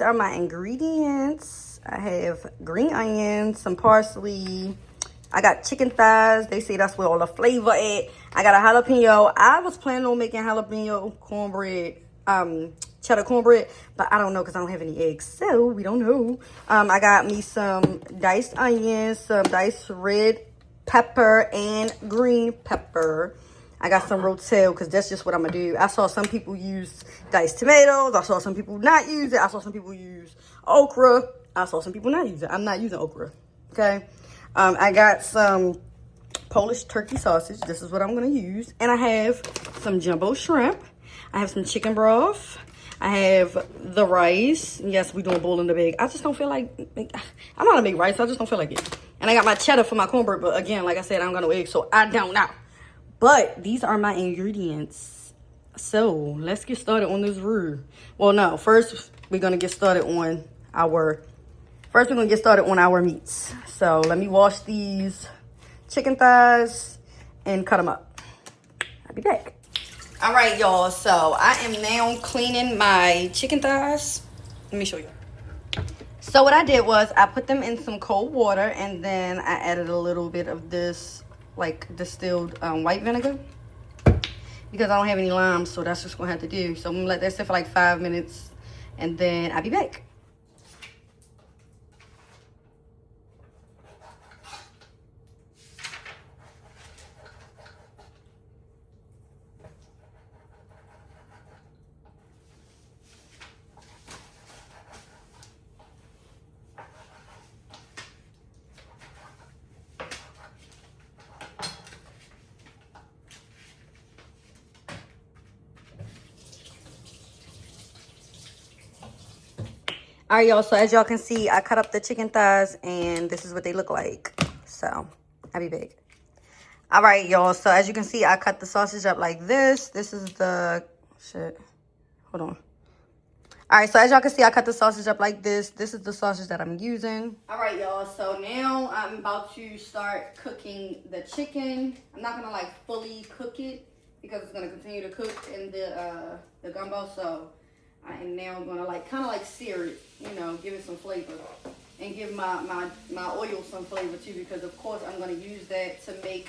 are my ingredients. I have green onions, some parsley. I got chicken thighs. They say that's where all the flavor at. I got a jalapeno. I was planning on making jalapeno cornbread, cheddar cornbread, but I don't know because I don't have any eggs, so we don't know. I got me some diced onions, some diced red pepper and green pepper. I got some rotel because that's just what I'm gonna do. I saw some people use diced tomatoes. I saw some people not use it. I saw some people use okra. I saw some people not use it. I'm not using okra. Okay. I got some Polish turkey sausage. This is what I'm gonna use. And I have some jumbo shrimp. I have some chicken broth. I have the rice. Yes, we doing bowl in the bag. I just don't feel like, I'm not gonna make rice. I just don't feel like it. And I got my cheddar for my cornbread. But again, like I said, I don't got no eggs, so I don't know. But these are my ingredients. So let's get started on this roux. Well, no, first we're gonna get started on our meats. So let me wash these chicken thighs and cut them up. I'll be back. All right, y'all. So I am now cleaning my chicken thighs. Let me show you. So what I did was I put them in some cold water and then I added a little bit of this like distilled white vinegar because I don't have any limes, so that's just gonna have to do. So I'm gonna let that sit for like 5 minutes and then I'll be back. All right, y'all, so as y'all can see, I cut up the chicken thighs, and this is what they look like. So, I'll be back. All right, y'all, so as you can see, I cut the sausage up like this. This is the, hold on. All right, so as y'all can see, I cut the sausage up like this. This is the sausage that I'm using. All right, y'all, so now I'm about to start cooking the chicken. I'm not gonna, like, fully cook it because it's gonna continue to cook in the gumbo, so I am now gonna kind of sear it, you know, give it some flavor, and give my oil some flavor too, because of course I'm gonna use that to make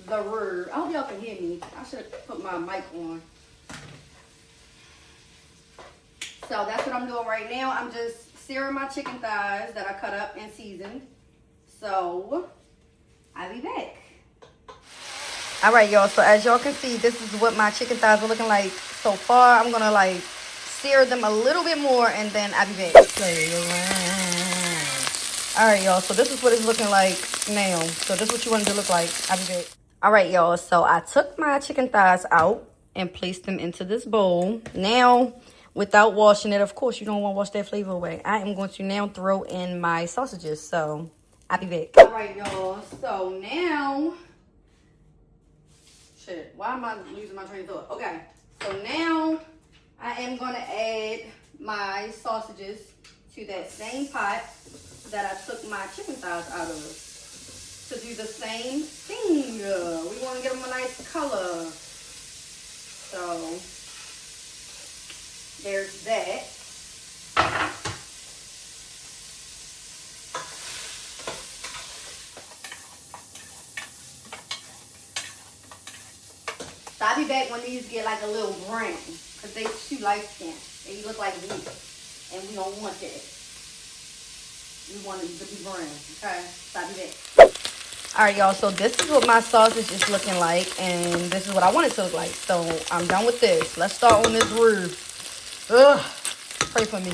the roux. I hope y'all can hear me. I should have put my mic on. So that's what I'm doing right now. I'm just searing my chicken thighs that I cut up and seasoned. So I'll be back. All right, y'all. So as y'all can see, this is what my chicken thighs are looking like so far. I'm gonna sear them a little bit more and then I'll be back. All right, y'all, so this is what it's looking like now. So this is what you want it to look like. I'll be back. All right, y'all, so I took my chicken thighs out and placed them into this bowl. Now, without washing it, of course, you don't want to wash that flavor away. I am going to now throw in my sausages, so I'll be back. All right, y'all, so now, why am I losing my train of thought? Okay, so now I am going to add my sausages to that same pot that I took my chicken thighs out of to do the same thing. We want to give them a nice color. So there's that. So I'll be back when these get like a little brown, because they too light skinned. They look like meat, and we don't want that. We want it to be brown, okay? So I'll be back. All right, y'all, so this is what my sausage is looking like, and this is what I want it to look like. So I'm done with this. Let's start on this roux. Ugh, pray for me.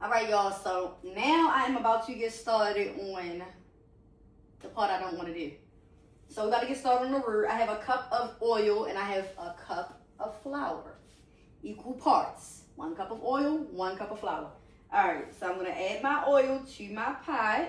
All right, y'all. So now I am about to get started on the part I don't want to do. So we got to get started on the roux. I have a cup of oil and I have a cup of flour. Equal parts. 1 cup of oil, 1 cup of flour. All right, so I'm going to add my oil to my pot.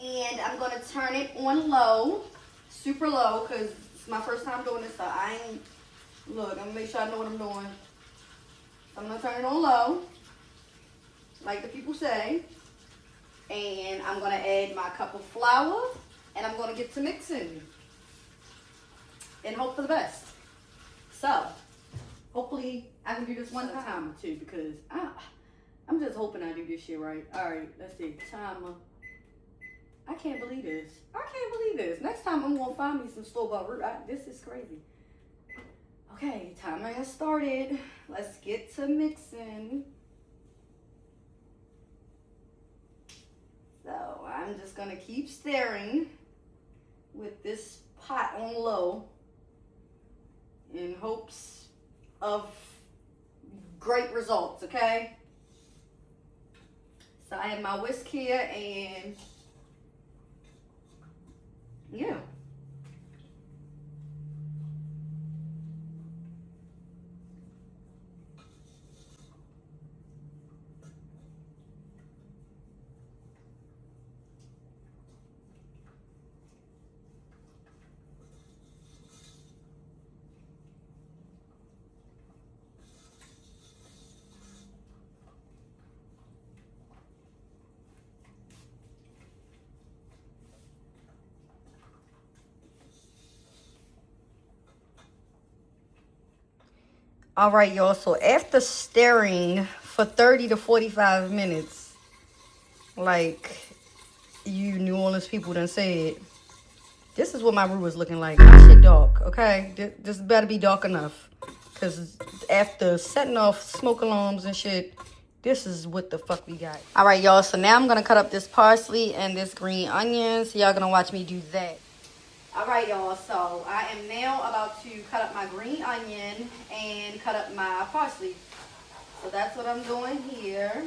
And I'm going to turn it on low, super low, because it's my first time doing this, so I ain't, look, I'm going to make sure I know what I'm doing. I'm going to turn it on low, like the people say. And I'm going to add my cup of flour, and I'm going to get to mixing. And hope for the best. So, hopefully I can do this one time or two, because I'm just hoping I do this shit right. All right, let's see. Timer. I can't believe this. I can't believe this. Next time I'm gonna find me some store-bought roux. This is crazy. Okay, timer has started. Let's get to mixing. So I'm just gonna keep stirring with this pot on low in hopes of great results, okay? So I have my whisk here and yeah. All right, y'all. So after stirring for 30 to 45 minutes, like you New Orleans people done said, this is what my roux is looking like. My shit dark, okay? This better be dark enough. Because after setting off smoke alarms and shit, this is what the fuck we got. All right, y'all. So now I'm going to cut up this parsley and this green onion. So y'all going to watch me do that. All right, y'all, so I am now about to cut up my green onion and cut up my parsley. So that's what I'm doing here.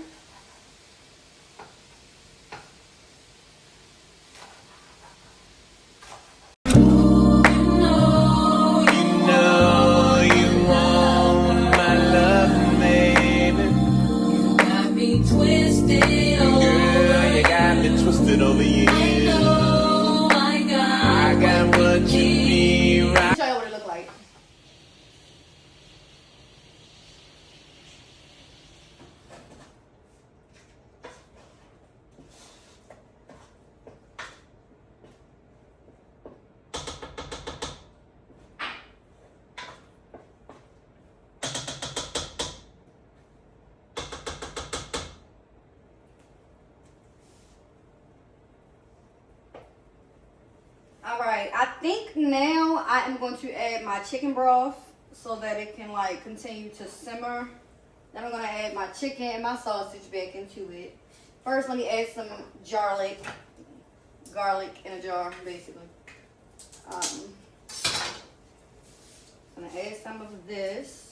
Twisted over years. I got what you need right. Let me show you what it look like. All right, I think now I am going to add my chicken broth so that it can like continue to simmer. Then I'm gonna add my chicken and my sausage back into it. First, let me add some garlic in a jar, basically. I'm gonna add some of this.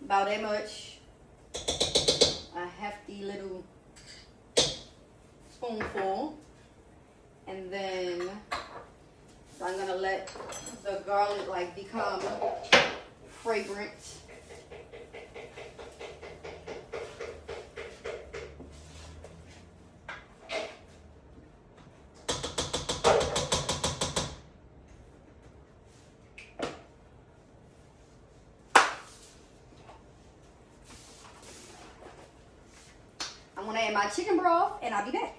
About that much. A hefty little spoonful. And then, so I'm gonna let the garlic like become fragrant. I'm gonna add my chicken broth and I'll be back.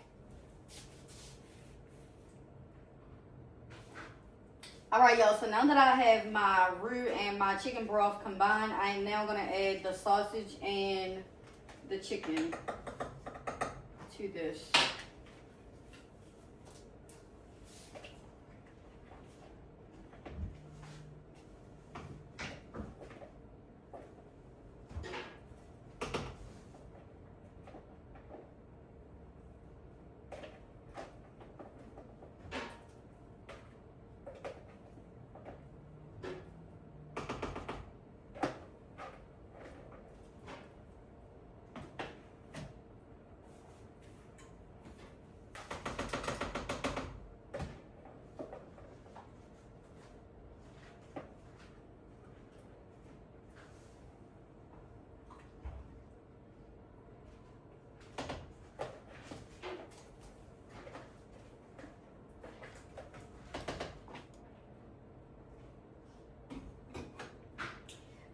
All right, y'all, so now that I have my roux and my chicken broth combined, I am now gonna add the sausage and the chicken to this.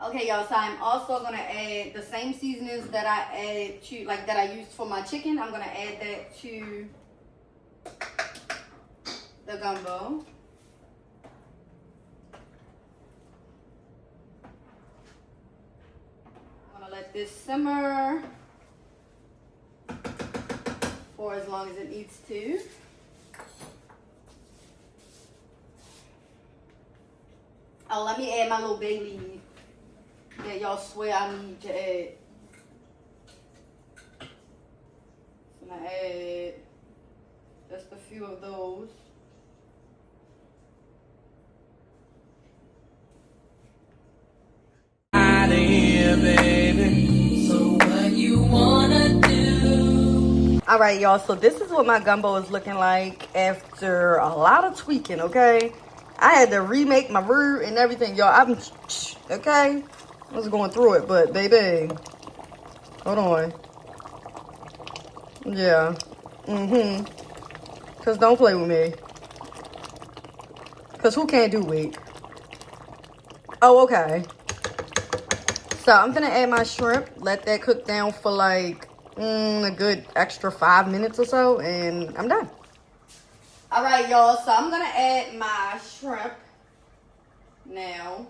Okay, y'all, so I'm also gonna add the same seasonings that I added to, like, that I used for my chicken. I'm gonna add that to the gumbo. I'm gonna let this simmer for as long as it needs to. Oh, let me add my little bay leaf that y'all swear I need to add. I'm gonna add just a few of those. Out of here, baby. So what you wanna do? All right, y'all, so this is what my gumbo is looking like after a lot of tweaking, okay? I had to remake my roux and everything, y'all. Okay? I was going through it, but baby, hold on. Yeah. Because don't play with me. Because who can't do it? Oh, okay. So I'm gonna add my shrimp, let that cook down for like a good extra 5 minutes or so, and I'm done. All right, y'all, so I'm gonna add my shrimp now.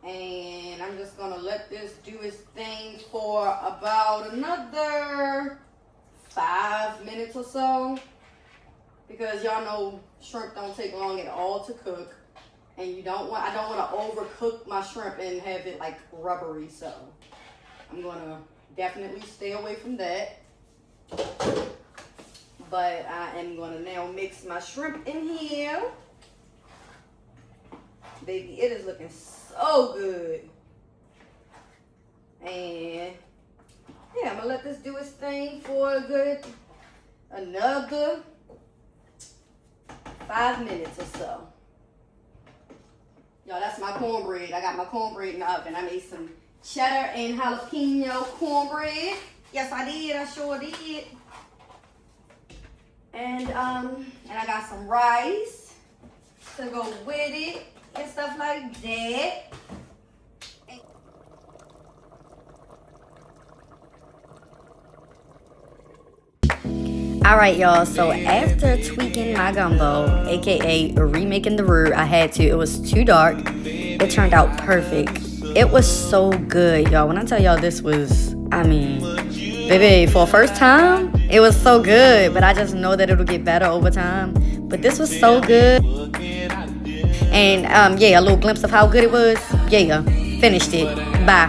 And I'm just gonna let this do its thing for about another 5 minutes or so. Because y'all know shrimp don't take long at all to cook. And I don't want to overcook my shrimp and have it like rubbery. So I'm gonna definitely stay away from that. But I am gonna now mix my shrimp in here. Baby, it is looking so good. And yeah, I'm gonna let this do its thing for a good another 5 minutes or so. Y'all, that's my cornbread. I got my cornbread in the oven. I made some cheddar and jalapeno cornbread. Yes, I did. I sure did. And I got some rice to go with it and stuff like that. All right, y'all, so after tweaking my gumbo, aka remaking the roux, I had to. It was too dark. It turned out perfect. It was so good, y'all. When I tell y'all this was, baby, for a first time, it was so good. But I just know that it'll get better over time. But this was so good. And yeah, a little glimpse of how good it was. Yeah, finished it. Bye.